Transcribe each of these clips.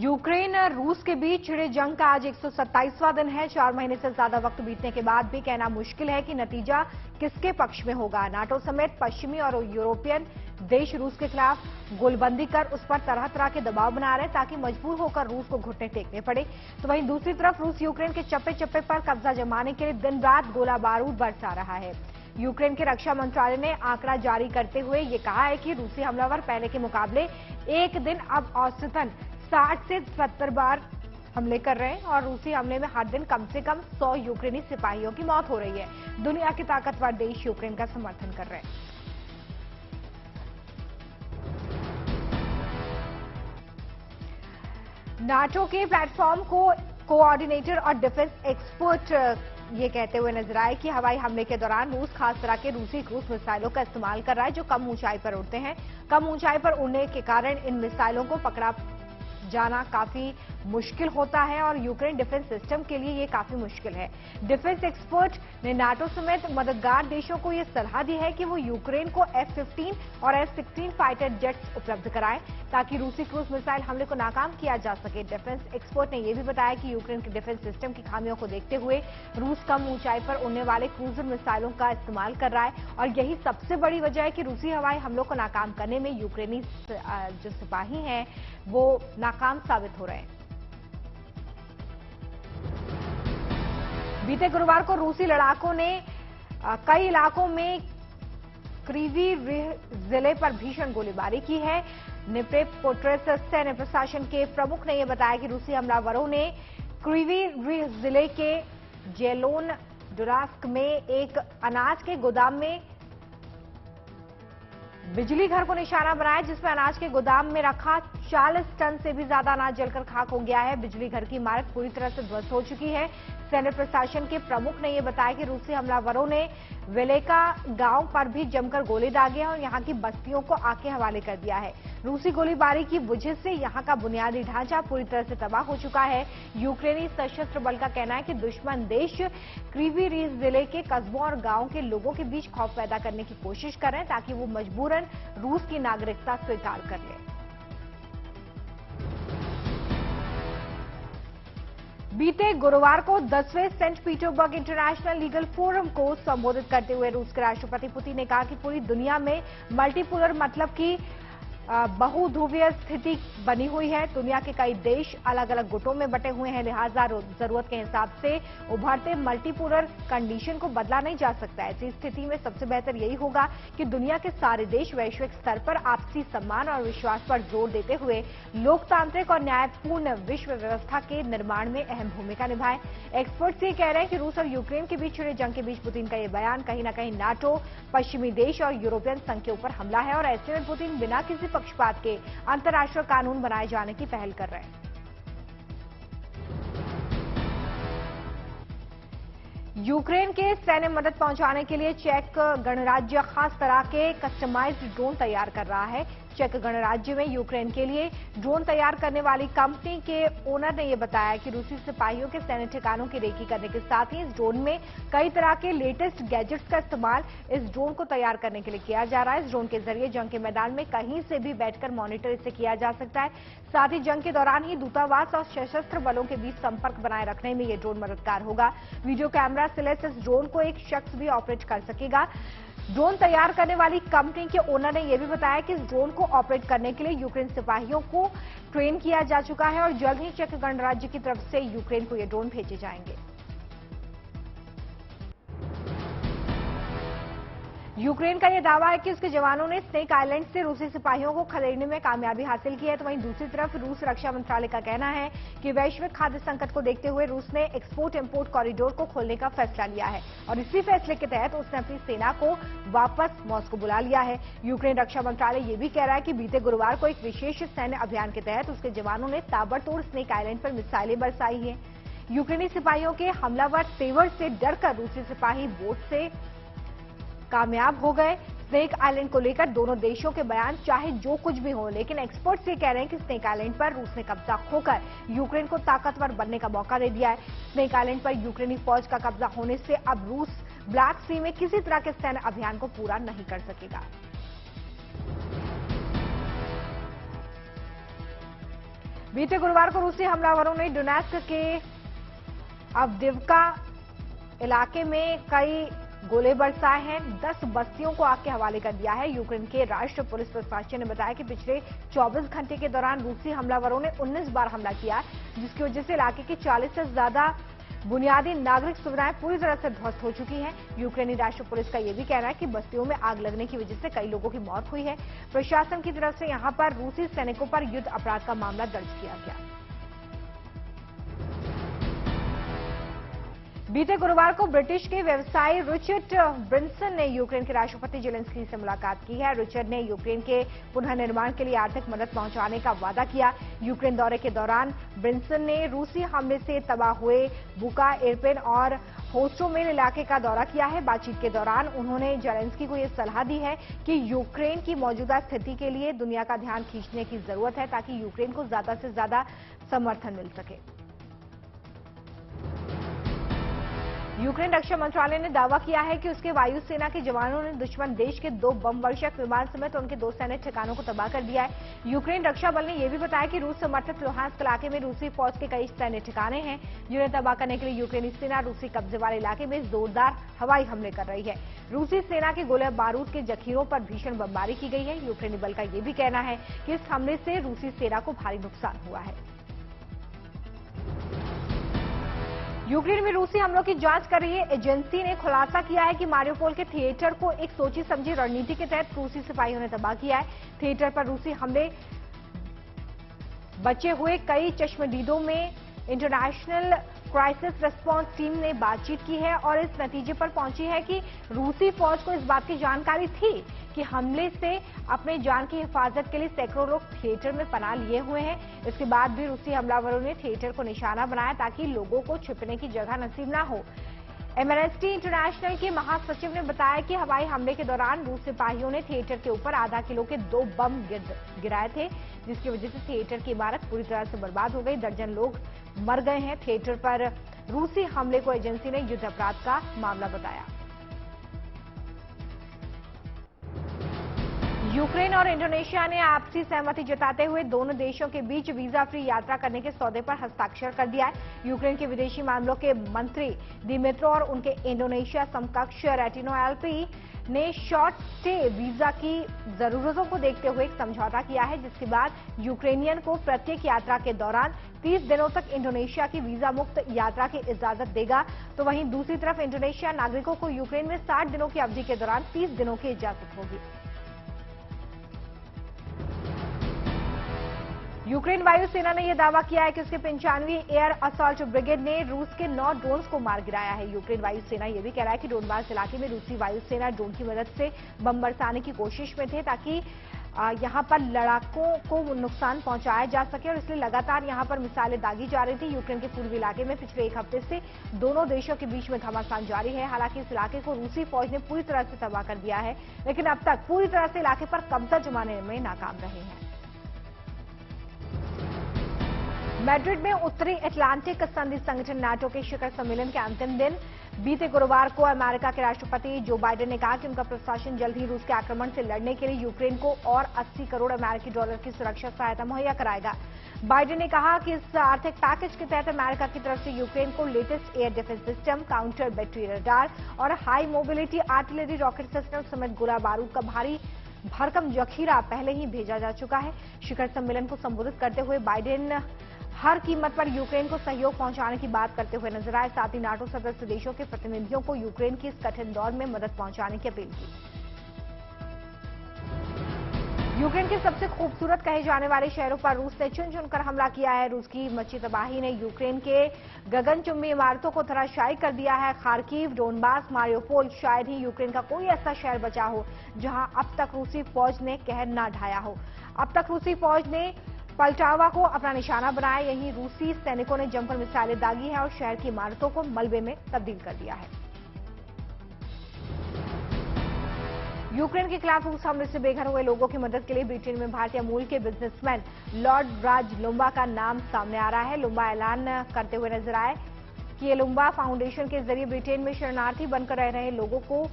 Ukraine और रूस के बीच छिड़े जंग का आज 127वां दिन है। 4 महीने से ज्यादा वक्त बीतने के बाद भी कहना मुश्किल है कि नतीजा किसके पक्ष में होगा। नाटो समेत पश्चिमी और यूरोपियन देश रूस के खिलाफ गोलबंदी कर उस पर तरह तरह के दबाव बना रहे हैं ताकि मजबूर होकर रूस को घुटने टेकने पड़े। तो वहीं दूसरी तरफ रूस यूक्रेन के चप्पे चप्पे पर कब्जा जमाने के लिए दिन रात गोला बारूद बरसा रहा है। यूक्रेन के रक्षा मंत्रालय ने आंकड़ा जारी करते हुए ये कहा है कि रूसी हमलावर पहले के मुकाबले एक दिन अब औसतन 60 से 70 बार हमले कर रहे हैं और रूसी हमले में हर दिन कम से कम 100 यूक्रेनी सिपाहियों की मौत हो रही है। दुनिया के ताकतवर देश यूक्रेन का समर्थन कर रहे हैं। नाटो के प्लेटफॉर्म को कोऑर्डिनेटर और डिफेंस एक्सपर्ट ये कहते हुए नजर आए कि हवाई हमले के दौरान रूस खास तरह के रूसी क्रूज मिसाइलों का इस्तेमाल कर रहा है जो कम ऊंचाई पर उड़ते हैं। कम ऊंचाई पर उड़ने के कारण इन मिसाइलों को पकड़ा जाना काफी मुश्किल होता है और यूक्रेन डिफेंस सिस्टम के लिए ये काफी मुश्किल है। डिफेंस एक्सपर्ट ने नाटो समेत मददगार देशों को ये सलाह दी है कि वो यूक्रेन को F-15 और F-16 फाइटर जेट्स उपलब्ध कराएं ताकि रूसी क्रूज मिसाइल हमले को नाकाम किया जा सके। डिफेंस एक्सपर्ट ने यह भी बताया कि यूक्रेन के डिफेंस सिस्टम की खामियों को देखते हुए रूस कम ऊंचाई पर उड़ने वाले क्रूजर मिसाइलों का इस्तेमाल कर रहा है और यही सबसे बड़ी वजह है कि रूसी हवाई हमलों को नाकाम करने में यूक्रेनी जो सिपाही हैं वो नाकाम साबित हो रहे हैं। बीते गुरुवार को रूसी लड़ाकों ने कई इलाकों में क्रीवी जिले पर भीषण गोलीबारी की है। निप्रोपेट्रोव्स्क सैन्य प्रशासन के प्रमुख ने यह बताया कि रूसी हमलावरों ने क्रीवी जिले के जेलोन डुरास्क में एक अनाज के गोदाम में बिजली घर को निशाना बनाया जिसमें अनाज के गोदाम में रखा 40 टन से भी ज्यादा अनाज जलकर खाक हो गया है। बिजली घर की इमारत पूरी तरह से ध्वस्त हो चुकी है। सैन्य प्रशासन के प्रमुख ने यह बताया कि रूसी हमलावरों ने वेलेका गांव पर भी जमकर गोले दागे और यहां की बस्तियों को आग के हवाले कर दिया है। रूसी गोलीबारी की वजह से यहां का बुनियादी ढांचा पूरी तरह से तबाह हो चुका है। यूक्रेनी सशस्त्र बल का कहना है कि दुश्मन देश क्रीवी रीज जिले के कस्बों और गांवों के लोगों के बीच खौफ पैदा करने की कोशिश कर रहे हैं ताकि वो मजबूरन रूस की नागरिकता स्वीकार कर लें। बीते गुरुवार को 10वें Saint Petersburg International Legal Forum को संबोधित करते हुए रूस के राष्ट्रपति पुतिन ने कहा कि पूरी दुनिया में मल्टीपोलर मतलब की बहुध्रुवीय स्थिति बनी हुई है। दुनिया के कई देश अलग अलग गुटों में बटे हुए हैं, लिहाजा जरूरत के हिसाब से उभरते मल्टीपोलर कंडीशन को बदला नहीं जा सकता। ऐसी स्थिति में सबसे बेहतर यही होगा कि दुनिया के सारे देश वैश्विक स्तर पर आपसी सम्मान और विश्वास पर जोर देते हुए लोकतांत्रिक और न्यायपूर्ण विश्व व्यवस्था के निर्माण में अहम भूमिका निभाएं। एक्सपर्ट्स ये कह रहे हैं कि रूस और यूक्रेन के बीच छिड़े जंग के बीच पुतिन का ये बयान कहीं न कहीं नाटो, पश्चिमी देश और यूरोपियन संघ के ऊपर हमला है और ऐसे में पुतिन बिना किसी पक्षपात के अंतर्राष्ट्रीय कानून बनाए जाने की पहल कर रहे हैं। यूक्रेन के सैन्य मदद पहुंचाने के लिए चेक गणराज्य खास तरह के कस्टमाइज्ड ड्रोन तैयार कर रहा है। चेक गणराज्य में यूक्रेन के लिए ड्रोन तैयार करने वाली कंपनी के ओनर ने यह बताया कि रूसी सिपाहियों के सैन्य ठिकानों की रेकी करने के साथ ही इस ड्रोन में कई तरह के लेटेस्ट गैजेट्स का इस्तेमाल इस ड्रोन को तैयार करने के लिए किया जा रहा है। इस ड्रोन के जरिए जंग के मैदान में कहीं से भी बैठकर मॉनिटर इसे किया जा सकता है। साथ ही जंग के दौरान ही दूतावास और सशस्त्र बलों के बीच संपर्क बनाए रखने में यह ड्रोन मददगार होगा। वीडियो कैमरा से लैस इस ड्रोन को एक शख्स भी ऑपरेट कर सकेगा। ड्रोन तैयार करने वाली कंपनी के ओनर ने यह भी बताया कि इस ड्रोन को ऑपरेट करने के लिए यूक्रेन सिपाहियों को ट्रेन किया जा चुका है और जल्द ही चेक गणराज्य की तरफ से यूक्रेन को ये ड्रोन भेजे जाएंगे। यूक्रेन का यह दावा है कि उसके जवानों ने स्नेक आइलैंड से रूसी सिपाहियों को खदेड़ने में कामयाबी हासिल की है। तो वहीं दूसरी तरफ रूस रक्षा मंत्रालय का कहना है कि वैश्विक खाद्य संकट को देखते हुए रूस ने एक्सपोर्ट इंपोर्ट कॉरिडोर को खोलने का फैसला लिया है और इसी फैसले के तहत उसने अपनी सेना को वापस मॉस्को बुला लिया है। यूक्रेन रक्षा मंत्रालय यह भी कह रहा है कि बीते गुरुवार को एक विशेष सैन्य अभियान के तहत उसके जवानों ने ताबड़तोड़ स्नेक आइलैंड पर मिसाइलें बरसाई हैं। यूक्रेनी सिपाहियों के हमलावर तेवर से डरकर रूसी सिपाही बोट से कामयाब हो गए। स्नेक आइलैंड को लेकर दोनों देशों के बयान चाहे जो कुछ भी हो, लेकिन एक्सपर्ट्स ये कह रहे हैं कि स्नेक आइलैंड पर रूस ने कब्जा खोकर यूक्रेन को ताकतवर बनने का मौका दे दिया है। स्नेक आइलैंड पर यूक्रेनी फौज का कब्जा होने से अब रूस ब्लैक सी में किसी तरह के सैन्य अभियान को पूरा नहीं कर सकेगा। बीते गुरुवार को रूसी हमलावरों ने डोनेट्स्क के अवदिवका इलाके में कई गोले बरसाए हैं। 10 बस्तियों को आग के हवाले कर दिया है। यूक्रेन के राष्ट्रीय पुलिस प्रशासन ने बताया कि पिछले 24 घंटे के दौरान रूसी हमलावरों ने 19 बार हमला किया, जिसकी वजह से इलाके की 40 से ज्यादा बुनियादी नागरिक सुविधाएं पूरी तरह से ध्वस्त हो चुकी हैं। यूक्रेनी राष्ट्रीय पुलिस का यह भी कहना है कि बस्तियों में आग लगने की वजह से कई लोगों की मौत हुई है। प्रशासन की तरफ से यहां पर रूसी सैनिकों पर युद्ध अपराध का मामला दर्ज किया गया। बीते गुरुवार को ब्रिटिश के व्यवसायी रिचर्ड ब्रिंसन ने यूक्रेन के राष्ट्रपति जेलेंस्की से मुलाकात की है। रिचर्ड ने यूक्रेन के पुनर्निर्माण के लिए आर्थिक मदद पहुंचाने का वादा किया। यूक्रेन दौरे के दौरान ब्रिंसन ने रूसी हमले से तबाह हुए बुका, इरपिन और होस्टोमेल इलाके का दौरा किया है। बातचीत के दौरान उन्होंने जेलेंस्की को यह सलाह दी है कि यूक्रेन की मौजूदा स्थिति के लिए दुनिया का ध्यान खींचने की जरूरत है, ताकि यूक्रेन को ज्यादा से ज्यादा समर्थन मिल सके। यूक्रेन रक्षा मंत्रालय ने दावा किया है कि उसके वायुसेना के जवानों ने दुश्मन देश के 2 बम वर्षक विमान समेत उनके 2 सैन्य ठिकानों को तबाह कर दिया है। यूक्रेन रक्षा बल ने यह भी बताया कि रूस समर्थित लुहांस्क इलाके में रूसी फौज के कई सैन्य ठिकाने हैं, जिन्हें तबाह करने के लिए यूक्रेनी सेना रूसी कब्जे वाले इलाके में जोरदार हवाई हमले कर रही है। रूसी सेना के गोले बारूद के जखीरों पर भीषण बमबारी की गई है। यूक्रेनी बल का यह भी कहना है कि इस हमले से रूसी सेना को भारी नुकसान हुआ है। यूक्रेन में रूसी हमलों की जांच कर रही एजेंसी ने खुलासा किया है कि मारियोपोल के थिएटर को एक सोची समझी रणनीति के तहत रूसी सिपाहियों ने तबाह किया है। थिएटर पर रूसी हमले बचे हुए कई चश्मदीदों में इंटरनेशनल क्राइसिस रिस्पांस टीम ने बातचीत की है और इस नतीजे पर पहुंची है कि रूसी फौज को इस बात की जानकारी थी कि हमले से अपने जान की हिफाजत के लिए सैकड़ों लोग थिएटर में पनाह लिए हुए हैं। इसके बाद भी रूसी हमलावरों ने थिएटर को निशाना बनाया ताकि लोगों को छिपने की जगह नसीब न हो। एमनेस्टी इंटरनेशनल के महासचिव ने बताया कि हवाई हमले के दौरान रूस सिपाहियों ने थिएटर के ऊपर आधा किलो के 2 बम गिराए थे, जिसकी वजह से थिएटर की इमारत पूरी तरह से बर्बाद हो गई। दर्जन लोग मर गए हैं। थिएटर पर रूसी हमले को एजेंसी ने युद्ध अपराध का मामला बताया। यूक्रेन और इंडोनेशिया ने आपसी सहमति जताते हुए दोनों देशों के बीच वीजा फ्री यात्रा करने के सौदे पर हस्ताक्षर कर दिया है। यूक्रेन के विदेशी मामलों के मंत्री दिमित्रो और उनके इंडोनेशिया समकक्ष रेटिनो एलपी ने शॉर्ट स्टे वीजा की जरूरतों को देखते हुए एक समझौता किया है, जिसके बाद यूक्रेनियन को प्रत्येक यात्रा के दौरान 30 दिनों तक इंडोनेशिया की वीजा मुक्त यात्रा की इजाजत देगा। तो वहीं दूसरी तरफ इंडोनेशिया नागरिकों को यूक्रेन में 60 दिनों की अवधि के दौरान 30 दिनों की इजाजत होगी। यूक्रेन वायुसेना ने यह दावा किया है कि उसके 95वीं एयर असॉल्ट ब्रिगेड ने रूस के 9 ड्रोन्स को मार गिराया है। यूक्रेन वायुसेना यह भी कह रहा है कि डोनबास इलाके में रूसी वायुसेना ड्रोन की मदद से बम बरसाने की कोशिश में थे, ताकि यहां पर लड़ाकों को नुकसान पहुंचाया जा सके, और इसलिए लगातार यहां पर मिसाइलें दागी जा रही थी। यूक्रेन के पूर्वी इलाके में पिछले 1 हफ्ते से दोनों देशों के बीच में घमासान जारी है। हालांकि इस इलाके को रूसी फौज ने पूरी तरह से तबाह कर दिया है, लेकिन अब तक पूरी तरह से इलाके पर कब्जा जमाने में नाकाम रहे हैं। मैड्रिड में उत्तरी अटलांटिक संधि संगठन नाटो के शिखर सम्मेलन के अंतिम दिन बीते गुरुवार को अमेरिका के राष्ट्रपति जो बाइडेन ने कहा कि उनका प्रशासन जल्द ही रूस के आक्रमण से लड़ने के लिए यूक्रेन को और 80 करोड़ अमेरिकी डॉलर की सुरक्षा सहायता मुहैया कराएगा। बाइडेन ने कहा कि इस आर्थिक पैकेज के तहत अमेरिका की तरफ से यूक्रेन को latest air defence system, counter battery radar और high mobility artillery rocket system समेत गोला बारूद का भारी भरकम जखीरा पहले ही भेजा जा चुका है। शिखर सम्मेलन को संबोधित करते हुए बाइडेन हर कीमत पर यूक्रेन को सहयोग पहुंचाने की बात करते हुए नजर आए। साथ ही नाटो सदस्य देशों के प्रतिनिधियों को यूक्रेन की इस कठिन दौर में मदद पहुंचाने की अपील की। यूक्रेन के सबसे खूबसूरत कहे जाने वाले शहरों पर रूस ने चुन चुनकर हमला किया है। रूस की मची तबाही ने यूक्रेन के गगनचुंबी इमारतों को धराशायी कर दिया है। खार्किव, डोनबास, मारियोपोल, शायद ही यूक्रेन का कोई ऐसा शहर बचा हो जहां अब तक रूसी फौज ने कहर न ढाया हो। अब तक रूसी फौज ने पलटावा को अपना निशाना बनाया। यहीं रूसी सैनिकों ने जमकर मिसाइलें दागी है और शहर की इमारतों को मलबे में तब्दील कर दिया है। यूक्रेन के खिलाफ रूस हमले से बेघर हुए लोगों की मदद के लिए ब्रिटेन में भारतीय मूल के बिजनेसमैन लॉर्ड राज लुम्बा का नाम सामने आ रहा है। लुम्बा ऐलान करते हुए नजर आए कि ये लुम्बा फाउंडेशन के जरिए ब्रिटेन में शरणार्थी बनकर रह रहे लोगों को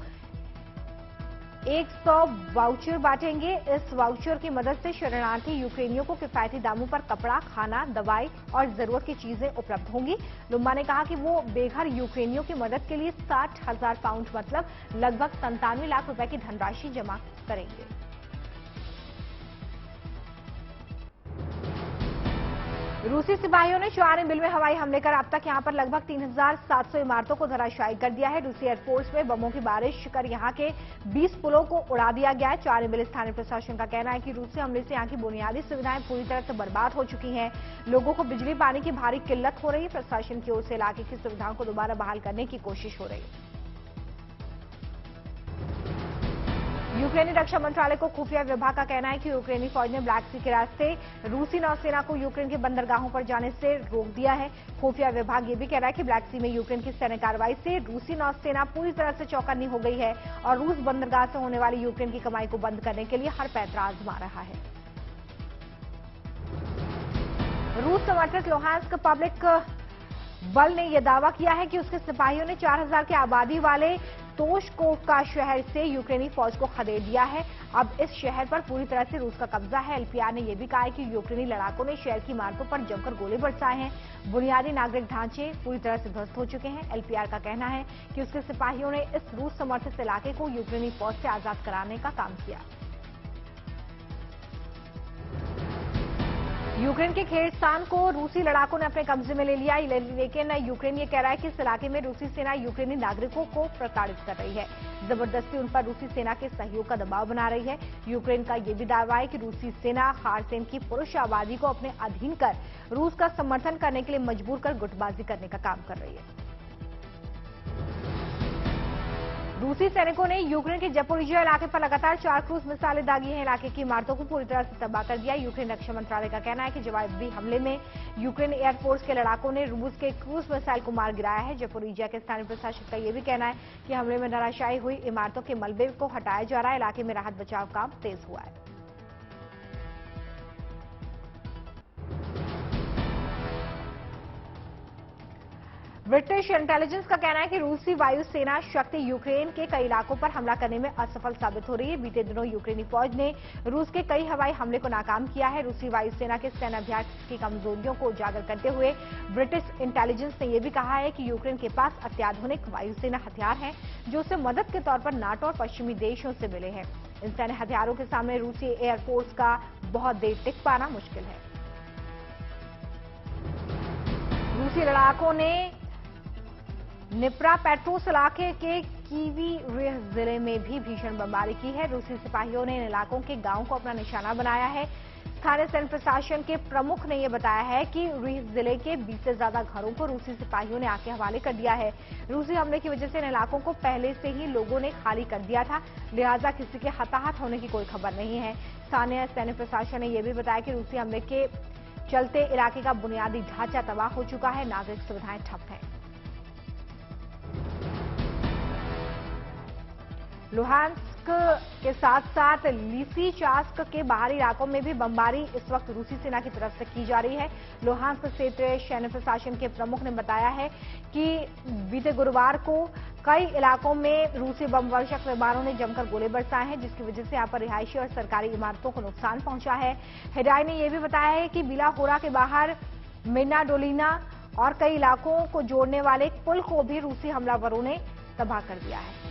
100 वाउचर बांटेंगे। इस वाउचर की मदद से शरणार्थी यूक्रेनियों को किफायती दामों पर कपड़ा, खाना, दवाई और जरूरत की चीजें उपलब्ध होंगी। लुम्बा ने कहा कि वो बेघर यूक्रेनियों की मदद के लिए 60,000 पाउंड मतलब लगभग 97 लाख रुपए की धनराशि जमा करेंगे। रूसी सिपाहियों ने चुआने मिल में हवाई हमले कर अब तक यहां पर लगभग 3,700 इमारतों को धराशायी कर दिया है। रूसी एयरफोर्स में बमों की बारिश कर यहां के 20 पुलों को उड़ा दिया गया है। चुआने मिल स्थानीय प्रशासन का कहना है कि रूसी हमले से यहां की बुनियादी सुविधाएं पूरी तरह से बर्बाद हो चुकी हैं। लोगों को बिजली पानी की भारी किल्लत हो रही है। प्रशासन की ओर से इलाके की सुविधाओं को दोबारा बहाल करने की कोशिश हो रही है। यूक्रेनी रक्षा मंत्रालय को खुफिया विभाग का कहना है कि यूक्रेनी फौज ने ब्लैक सी के रास्ते रूसी नौसेना को यूक्रेन के बंदरगाहों पर जाने से रोक दिया है। खुफिया विभाग ये भी कह रहा है कि ब्लैक सी में यूक्रेन की सैन्य कार्रवाई से रूसी नौसेना पूरी तरह से चौकन्नी हो गई है और रूस बंदरगाह से होने वाली यूक्रेन की कमाई को बंद करने के लिए हर पैंतरा आजमा रहा है। रूस समर्थित लुहांस्क पब्लिक बल ने यह दावा किया है कि उसके सिपाहियों ने 4,000 की आबादी वाले तोशकोवका शहर से यूक्रेनी फौज को खदेड़ दिया है। अब इस शहर पर पूरी तरह से रूस का कब्जा है। एलपीआर ने यह भी कहा है कि यूक्रेनी लड़ाकों ने शहर की इमारतों पर जमकर गोले बरसाए हैं। बुनियादी नागरिक ढांचे पूरी तरह से ध्वस्त हो चुके हैं। एलपीआर का कहना है कि उसके सिपाहियों ने इस रूस समर्थित इलाके को यूक्रेनी फौज से आजाद कराने का काम किया। यूक्रेन के खेरसान को रूसी लड़ाकों ने अपने कब्जे में ले लिया, लेकिन यूक्रेन ये कह रहा है कि इस इलाके में रूसी सेना यूक्रेनी नागरिकों को प्रताड़ित कर रही है। जबरदस्ती उन पर रूसी सेना के सहयोग का दबाव बना रही है। यूक्रेन का यह भी दावा है कि रूसी सेना खारसेन की पुरुष आबादी को अपने अधीन कर रूस का समर्थन करने के लिए मजबूर कर गुटबाजी करने का काम कर रही है। रूसी सैनिकों ने यूक्रेन के जपोरिजिया इलाके पर लगातार 4 क्रूज मिसाइलें दागी हैं। इलाके की इमारतों को पूरी तरह से तबाह कर दिया। यूक्रेन रक्षा मंत्रालय का कहना है कि जवाबी हमले में यूक्रेन एयरफोर्स के लड़ाकों ने रूस के क्रूज मिसाइल को मार गिराया है। जपोरिजिया के स्थानीय प्रशासक का यह भी कहना है कि हमले में धराशायी हुई इमारतों के मलबे को हटाया जा रहा है। इलाके में राहत बचाव काम तेज हुआ है। ब्रिटिश इंटेलिजेंस का कहना है कि रूसी वायुसेना शक्ति यूक्रेन के कई इलाकों पर हमला करने में असफल साबित हो रही है। बीते दिनों यूक्रेनी फौज ने रूस के कई हवाई हमले को नाकाम किया है। रूसी वायुसेना के सैन्य अभ्यास की कमजोरियों को उजागर करते हुए ब्रिटिश इंटेलिजेंस ने यह भी कहा है कि यूक्रेन के पास अत्याधुनिक वायुसेना हथियार हैं जो उसे मदद के तौर पर नाटो और पश्चिमी देशों से मिले हैं। इन सैन्य हथियारों के सामने रूसी एयरफोर्स का बहुत देर टिक पाना मुश्किल है। रूसी लड़ाकों ने निप्रा पेट्रोस इलाके के कीवी रेह जिले में भी भीषण बमबारी की है। रूसी सिपाहियों ने इन इलाकों के गांवों को अपना निशाना बनाया है। स्थानीय सैन्य प्रशासन के प्रमुख ने यह बताया है कि रेह जिले के 20 से ज्यादा घरों को रूसी सिपाहियों ने आके हवाले कर दिया है। रूसी हमले की वजह से इन इलाकों को पहले से ही लोगों ने खाली कर दिया था, लिहाजा किसी के हताहत होने की कोई खबर नहीं है। स्थानीय सैन्य प्रशासन ने यह भी बताया कि रूसी हमले के चलते इलाके का बुनियादी ढांचा तबाह हो चुका है, नागरिक सुविधाएं ठप हैं। लुहांस्क के साथ साथ लिसिचास्क के बाहरी इलाकों में भी बमबारी इस वक्त रूसी सेना की तरफ से की जा रही है। लुहांस्क क्षेत्रीय सैन्य प्रशासन के प्रमुख ने बताया है कि बीते गुरुवार को कई इलाकों में रूसी बमवर्षक विमानों ने जमकर गोले बरसाए हैं, जिसकी वजह से यहां पर रिहायशी और सरकारी इमारतों को नुकसान पहुंचा है। हिडाई ने यह भी बताया है कि बिलाहोरा के बाहर मिना डोलिना और कई इलाकों को जोड़ने वाले पुल को भी रूसी हमलावरों ने तबाह कर दिया है।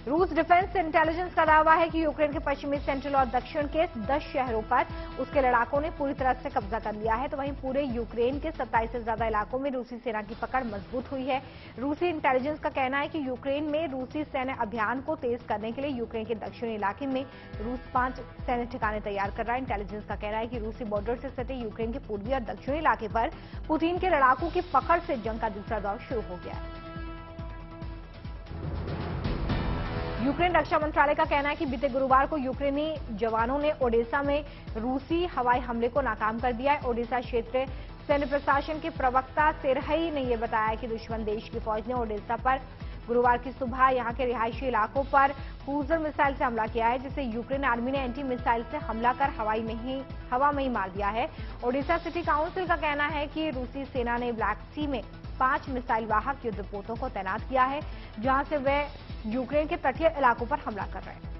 रूस डिफेंस इंटेलिजेंस का दावा है कि यूक्रेन के पश्चिमी, सेंट्रल और दक्षिण के 10 शहरों पर उसके लड़ाकों ने पूरी तरह से कब्जा कर लिया है, तो वहीं पूरे यूक्रेन के 27 से ज्यादा इलाकों में रूसी सेना की पकड़ मजबूत हुई है। रूसी इंटेलिजेंस का कहना है कि यूक्रेन में रूसी सैन्य अभियान को तेज करने के लिए यूक्रेन के दक्षिणी इलाके में रूस 5 सैन्य ठिकाने तैयार कर रहा है। इंटेलिजेंस का कहना है कि रूसी बॉर्डर से सटे यूक्रेन के पूर्वी और दक्षिणी इलाके पर पुतिन के लड़ाकों की पकड़ से जंग का दूसरा दौर शुरू हो गया है। यूक्रेन रक्षा मंत्रालय का कहना है कि बीते गुरुवार को यूक्रेनी जवानों ने ओडेसा में रूसी हवाई हमले को नाकाम कर दिया है। ओडेसा क्षेत्र सैन्य प्रशासन के प्रवक्ता सेरहई ने यह बताया कि दुश्मन देश की फौज ने ओडेसा पर गुरुवार की सुबह यहां के रिहायशी इलाकों पर क्रूजर मिसाइल से हमला किया है, जिसे यूक्रेन आर्मी ने एंटी मिसाइल से हमला कर हवा में ही मार दिया है। ओडिशा सिटी काउंसिल का कहना है कि रूसी सेना ने ब्लैक सी में 5 मिसाइल वाहक युद्धपोतों को तैनात किया है, जहां से वे यूक्रेन के तटीय इलाकों पर हमला कर रहे हैं।